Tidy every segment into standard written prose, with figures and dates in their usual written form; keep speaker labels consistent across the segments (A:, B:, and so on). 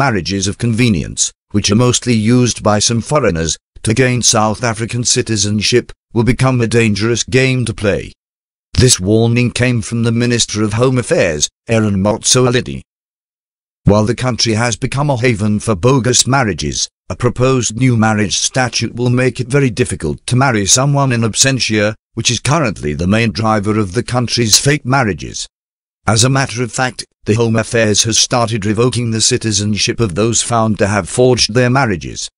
A: marriages of convenience, which are mostly used by some foreigners to gain South African citizenship, will become a dangerous game to play. This warning came from the Minister of Home Affairs, Aaron Motsoaledi. While the country has become a haven for bogus marriages, a proposed new marriage statute will make it very difficult to marry someone in absentia, which is currently the main driver of the country's fake marriages. As a matter of fact, the Home Affairs has started revoking the citizenship of those found to have forged their marriages.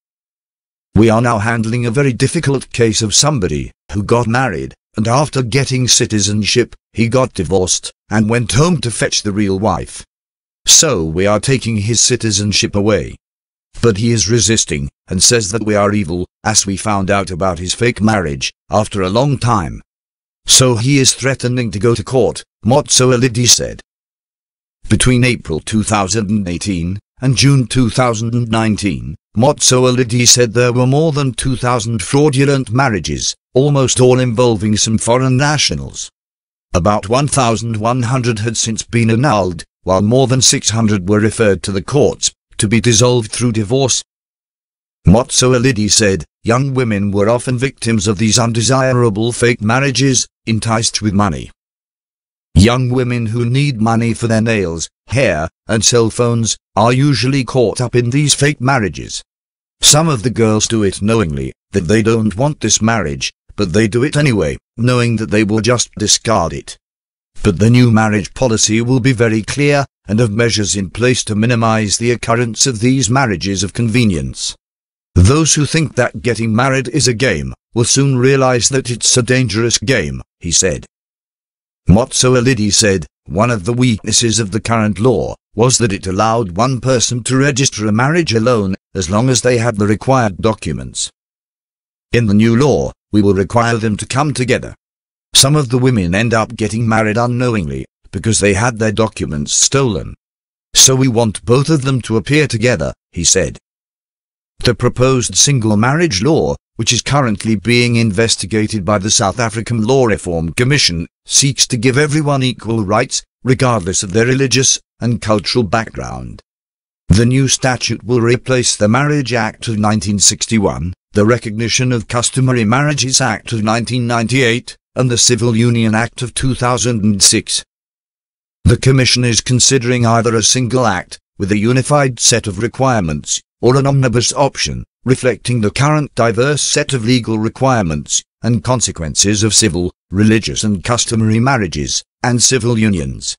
A: We are now handling a very difficult case of somebody who got married, and after getting citizenship, he got divorced, and went home to fetch the real wife. So we are taking his citizenship away. But he is resisting, and says that we are evil, as we found out about his fake marriage, after a long time. So he is threatening to go to court, Motsoaledi said. Between April 2018 and June 2019, Motsoaledi said there were more than 2,000 fraudulent marriages, almost all involving some foreign nationals. About 1,100 had since been annulled, while more than 600 were referred to the courts, to be dissolved through divorce. Motsoaledi said, young women were often victims of these undesirable fake marriages, enticed with money. Young women who need money for their nails, hair, and cell phones, are usually caught up in these fake marriages. Some of the girls do it knowingly, that they don't want this marriage, but they do it anyway, knowing that they will just discard it. But the new marriage policy will be very clear, and have measures in place to minimize the occurrence of these marriages of convenience. Those who think that getting married is a game, will soon realize that it's a dangerous game, he said. Motsoaledi said, one of the weaknesses of the current law was that it allowed one person to register a marriage alone, as long as they had the required documents. In the new law, we will require them to come together. Some of the women end up getting married unknowingly, because they had their documents stolen. So we want both of them to appear together, he said. The proposed single marriage law, which is currently being investigated by the South African Law Reform Commission, seeks to give everyone equal rights, regardless of their religious and cultural background. The new statute will replace the Marriage Act of 1961, the Recognition of Customary Marriages Act of 1998, and the Civil Union Act of 2006. The Commission is considering either a single act, with a unified set of requirements, or an omnibus option, reflecting the current diverse set of legal requirements and consequences of civil, religious and customary marriages, and civil unions.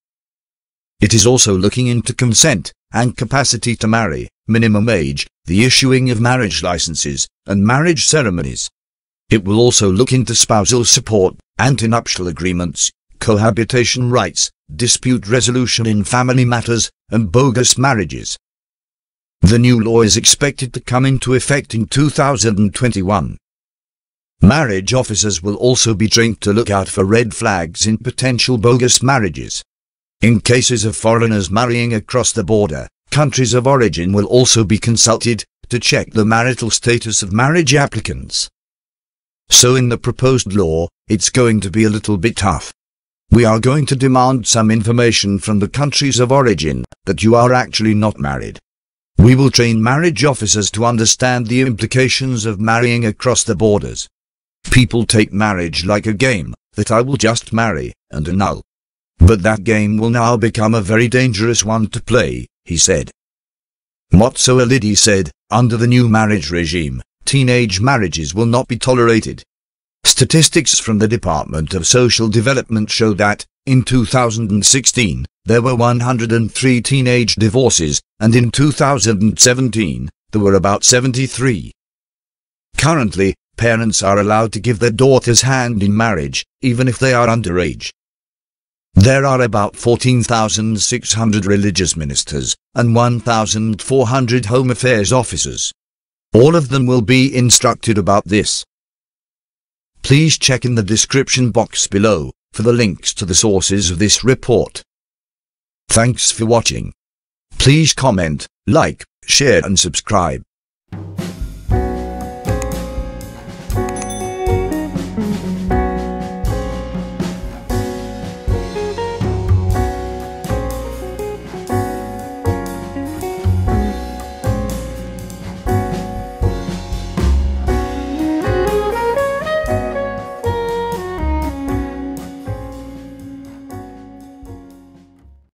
A: It is also looking into consent, and capacity to marry, minimum age, the issuing of marriage licenses, and marriage ceremonies. It will also look into spousal support, antenuptial agreements, cohabitation rights, dispute resolution in family matters, and bogus marriages. The new law is expected to come into effect in 2021. Marriage officers will also be trained to look out for red flags in potential bogus marriages. In cases of foreigners marrying across the border, countries of origin will also be consulted to check the marital status of marriage applicants. So in the proposed law, it's going to be a little bit tough. We are going to demand some information from the countries of origin that you are actually not married. We will train marriage officers to understand the implications of marrying across the borders. People take marriage like a game, that I will just marry and annul. But that game will now become a very dangerous one to play, he said. Motsoaledi said, under the new marriage regime, teenage marriages will not be tolerated. Statistics from the Department of Social Development show that, in 2016, there were 103 teenage divorces, and in 2017, there were about 73. Currently, parents are allowed to give their daughters hand in marriage, even if they are underage. There are about 14,600 religious ministers, and 1,400 Home Affairs officers. All of them will be instructed about this. Please check in the description box below for the links to the sources of this report. Thanks for watching. Please comment, like, share and subscribe.